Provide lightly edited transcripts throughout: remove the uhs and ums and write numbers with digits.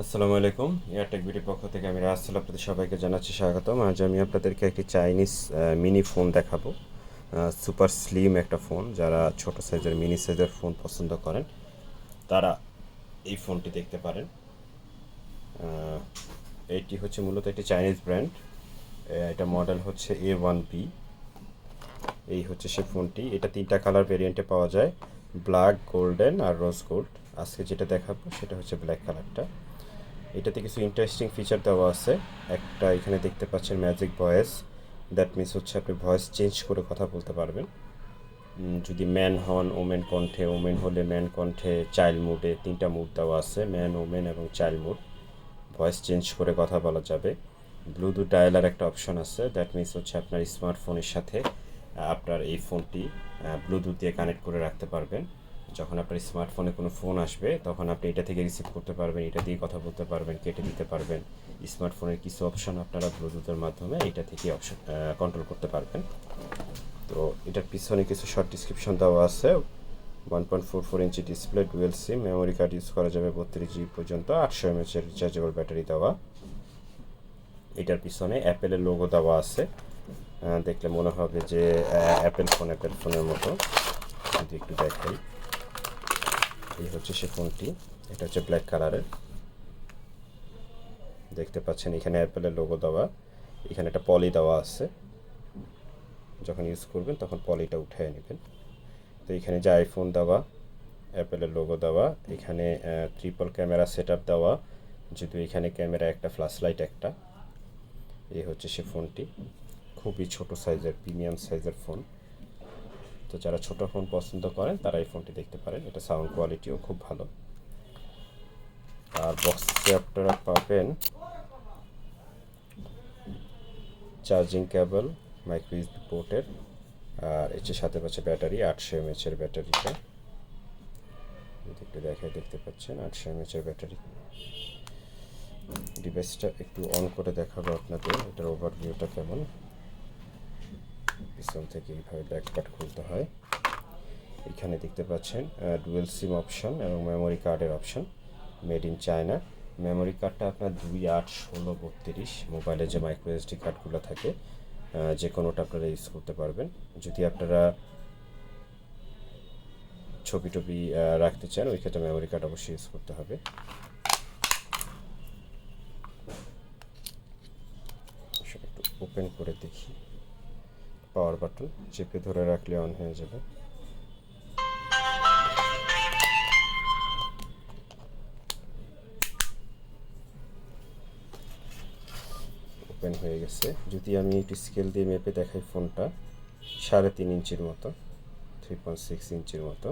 আসসালামু আলাইকুম। এয়ারটেক বিডির পক্ষ থেকে আমি রাসেল আপনাদের সবাইকে জানাচ্ছি স্বাগতম। আজ আমি আপনাদেরকে একটি চাইনিজ মিনি ফোন দেখাবো। সুপার স্লিম একটা ফোন। যারা ছোট সাইজের মিনি সাইজের ফোন পছন্দ করেন তারা এই ফোনটি দেখতে পারেন। এইটি হচ্ছে মূলত একটি চাইনিজ ব্র্যান্ড। এটা মডেল হচ্ছে A1B। এই হচ্ছে সে ফোনটি। এটা তিনটা কালার ভেরিয়েন্টে পাওয়া যায়, ব্ল্যাক, গোল্ডেন আর রোজ গোল্ড। আজকে যেটা দেখাবো সেটা হচ্ছে ব্ল্যাক কালারটা। এটাতে কিছু ইন্টারেস্টিং ফিচার দেওয়া আছে। একটা এখানে দেখতে পাচ্ছেন ম্যাজিক ভয়েস। দ্যাট মিনস হচ্ছে আপনি ভয়েস চেঞ্জ করে কথা বলতে পারবেন। যদি ম্যান হন ওমেন কণ্ঠে, ওমেন হলে ম্যান কণ্ঠে, চাইল্ড মুডে তিনটা মুড দেওয়া আছে, ম্যান, ওমেন এবং চাইল্ড মুড। ভয়েস চেঞ্জ করে কথা বলা যাবে। ব্লুটুথ ডায়ালার একটা অপশন আছে। দ্যাট মিনস হচ্ছে আপনার স্মার্টফোনের সাথে আপনার এই ফোনটি ব্লুটুথ দিয়ে কানেক্ট করে রাখতে পারবেন। যখন আপনার স্মার্টফোনে কোনো ফোন আসবে তখন আপনি এটা থেকে রিসিভ করতে পারবেন, এটা দিয়ে কথা বলতে পারবেন, কেটে দিতে পারবেন। স্মার্টফোনের কিছু অপশন আপনারা ব্লুটুথের মাধ্যমে এটা থেকে অপশন কন্ট্রোল করতে পারবেন। তো এটার পিছনে কিছু শর্ট ডিসক্রিপশন দেওয়া আছে। 1.44 ইঞ্চি ডিসপ্লে, ডুয়েল সিম, মেমোরি কার্ড ইউজ করা যাবে 32 GB পর্যন্ত, 800 mAh রিচার্জেবল ব্যাটারি দেওয়া। এটার পিছনে অ্যাপেলের লোগো দেওয়া আছে। দেখলে মনে হবে যে অ্যাপেল ফোনের মতো। যদি একটু দেখাই, এই হচ্ছে সে ফোনটি। এটা হচ্ছে ব্ল্যাক কালারের। দেখতে পাচ্ছেন এখানে অ্যাপেলের লোগো দেওয়া। এখানে একটা পলি দেওয়া আছে, যখন ইউজ করবেন তখন পলিটা উঠিয়ে নেবেন। তো এখানে যে আইফোন দেওয়া, অ্যাপেলের লোগো দেওয়া, এখানে ট্রিপল ক্যামেরা সেট আপ দেওয়া, যদিও এখানে ক্যামেরা একটা, ফ্ল্যাশ লাইট একটা। এই হচ্ছে সে ফোনটি। খুবই ছোট সাইজের, প্রিমিয়াম সাইজের ফোন। তো যারা ছোট ফোন পছন্দ করেন তারা এই ফোনটি দেখতে পারেন। এটা সাউন্ড কোয়ালিটিও খুব ভালো। আর বক্সে আপনারা পাবেন চার্জিং কেবল, মাইক্রো ইউএসবি পোর্টের, আর এর সাথে পাচ্ছে ব্যাটারি, 800 mAh ব্যাটারিটা। একটু দেখায়, দেখতে পাচ্ছেন 800 mAh ব্যাটারি। ডিভাইসটা একটু অন করে দেখাবো আপনাদের, এটার ওভারভিউটা কেমন। পিছন থেকে এইভাবে ব্যাকপার্ট খুলতে হয়। এখানে দেখতে পাচ্ছেন ডুয়েল সিম অপশন এবং মেমোরি কার্ডের option, made in China. Memory কার্ডটা আপনার 2, 8, 16, 32। মোবাইলে যে মাইক্রো এসডি কার্ডগুলো থাকে যে কোনোটা আপনারা ইউজ করতে পারবেন। যদি আপনারা ছবি টবি রাখতে চান ওই ক্ষেত্রে মেমোরি কার্ড অবশ্যই ইউজ করতে হবে। সেটা একটু ওপেন করে দেখি। পাওয়ার বাটন চেপে ধরে রাখলে অন হয়ে যাবে। ওপেন হয়ে গেছে। যদি আমি একটু স্কেল দিয়ে মেপে দেখাই, ফোনটা 3.5 ইঞ্চির মতো, 3.6 ইঞ্চির মতো।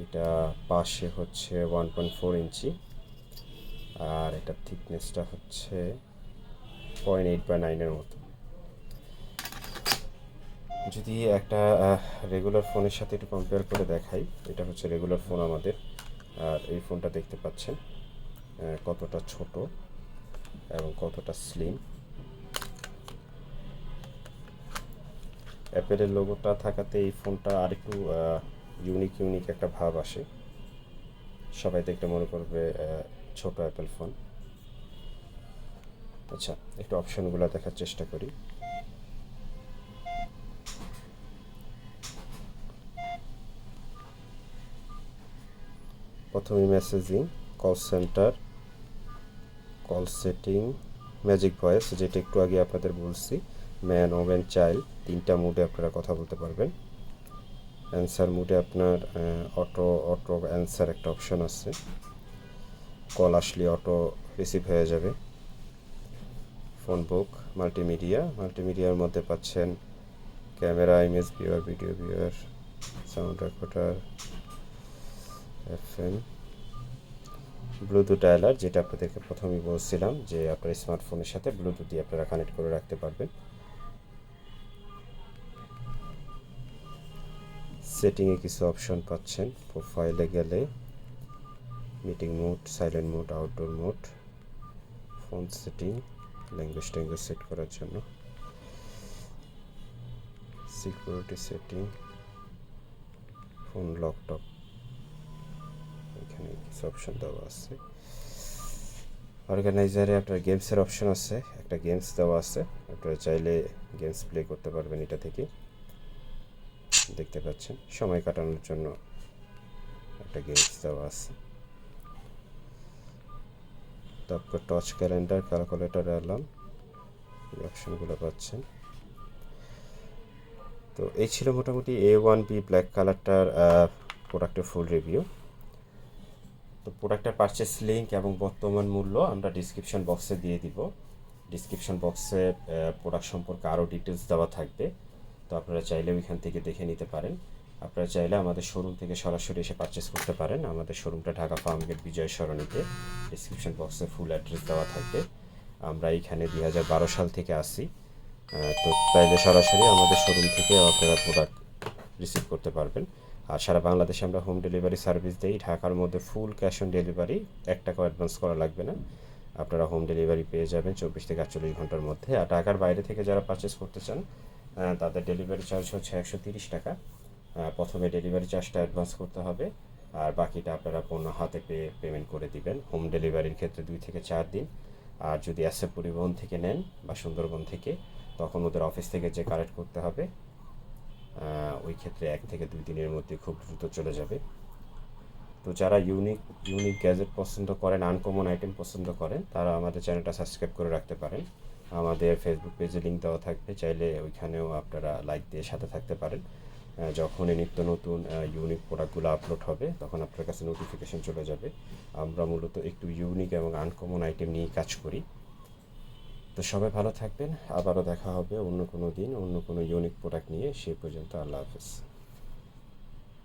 এটা পাশে হচ্ছে 1.4 ইঞ্চি, আর এটার থিকনেসটা হচ্ছে 0.8/9-এর মতো। যদি একটা রেগুলার ফোনের সাথে একটু কম্পেয়ার করে দেখাই, এটা হচ্ছে রেগুলার ফোন আমাদের, আর এই ফোনটা দেখতে পাচ্ছেন কতটা ছোট এবং কতটা স্লিম। অ্যাপেলের লোগোটা থাকাতে এই ফোনটা আরেকটু ইউনিক একটা ভাব আসে। সবাই দেখলে মনে করবে ছোট অ্যাপেল ফোন। আচ্ছা, একটু অপশনগুলো দেখার চেষ্টা করি। প্রথমে messaging, call centre, call setting, magic voice, যেটা একটু আগে আপনাদের বলছি, ম্যান, ওমেন, চাইল্ড, তিনটা মুডে আপনারা কথা বলতে পারবেন। অ্যান্সার মুডে আপনার অটো অটো অ্যান্সার একটা অপশন আছে, কল আসলে অটো রিসিভ হয়ে যাবে। ফোন বুক, মাল্টিমিডিয়ার মধ্যে পাচ্ছেন camera, image viewer, video viewer, sound recorder, FM, Bluetooth dialler, যেটা আপনাদেরকে প্রথমেই বলছিলাম যে আপনার স্মার্টফোনের সাথে ব্লুটুথ দিয়ে আপনারা কানেক্ট করে রাখতে পারবেন। সেটিংয়ে কিছু অপশন পাচ্ছেন। প্রোফাইলে গেলে meeting mode, silent mode, outdoor mode, phone setting, language set করার জন্য, সিকিউরিটি সেটিং, ফোন লকটক, এখানে কিছু অপশন দেওয়া আছে। অর্গানাইজারে আপনার গেমসের অপশন আছে, একটা গেমস দেওয়া আছে, আপনারা চাইলে গেমস প্লে করতে পারবেন এটা থেকে। দেখতে পাচ্ছেন সময় কাটানোর জন্য একটা গেমস দেওয়া আছে। তারপর টর্চ ক্যালেন্ডার, ক্যালকুলেটর, অ্যালার্ম, এই অপশনগুলো পাচ্ছেন। তো এই ছিল মোটামুটি A1B ব্ল্যাক কালারটার প্রোডাক্টের ফুল রিভিউ। তো প্রোডাক্টের পারচেস লিঙ্ক এবং বর্তমান মূল্য আমরা ডিসক্রিপশন বক্সে দিয়ে দিব। ডিসক্রিপশন বক্সে প্রোডাক্ট সম্পর্কে আরও ডিটেলস দেওয়া থাকবে, তো আপনারা চাইলে ওইখান থেকে দেখে নিতে পারেন। আপনারা চাইলে আমাদের শোরুম থেকে সরাসরি এসে পারচেস করতে পারেন। আমাদের শোরুমটা ঢাকা ফার্মগেট বিজয় সরণিতে। ডিসক্রিপশন বক্সে ফুল অ্যাড্রেস দেওয়া থাকবে। আমরা এইখানে 2012 সাল থেকে আসি, তো চাইলে সরাসরি আমাদের শোরুম থেকে আপনারা প্রোডাক্ট রিসিভ করতে পারবেন। আর সারা বাংলাদেশে আমরা হোম ডেলিভারি সার্ভিস দিই। ঢাকার মধ্যে ফুল ক্যাশ অন ডেলিভারি, 1 টাকাও অ্যাডভান্স করা লাগবে না। আপনারা হোম ডেলিভারি পেয়ে যাবেন 24 থেকে 48 ঘন্টার মধ্যে। আর ঢাকার বাইরে থেকে যারা পারচেস করতে চান তাদের ডেলিভারি চার্জ হচ্ছে 130 টাকা। প্রথমে ডেলিভারি চার্জটা অ্যাডভান্স করতে হবে, আর বাকিটা আপনারা পণ্য হাতে পেয়ে পেমেন্ট করে দিবেন। হোম ডেলিভারির ক্ষেত্রে 2 থেকে 4 দিন। আর যদি অ্যাসে পরিবহন থেকে নেন বা সুন্দরবন থেকে, তখন ওদের অফিস থেকে যে কালেক্ট করতে হবে, ওই ক্ষেত্রে 1 থেকে 2 দিনের মধ্যে খুব দ্রুত চলে যাবে। তো যারা ইউনিক গ্যাজেট পছন্দ করেন, আনকমন আইটেম পছন্দ করেন, তারা আমাদের চ্যানেলটা সাবস্ক্রাইব করে রাখতে পারেন। আমাদের ফেসবুক পেজে লিঙ্ক দেওয়া থাকবে, চাইলে ওইখানেও আপনারা লাইক দিয়ে সাথে থাকতে পারেন। যখনই নিত্য নতুন ইউনিক প্রোডাক্টগুলো আপলোড হবে, তখন আপনার কাছে নোটিফিকেশন চলে যাবে। আমরা মূলত একটু ইউনিক এবং আনকমন আইটেম নিয়ে কাজ করি। তো সবাই ভালো থাকবেন, আবারও দেখা হবে অন্য কোনো দিন অন্য কোনো ইউনিক প্রোডাক্ট নিয়ে। সেই পর্যন্ত আল্লাহ হাফেজ।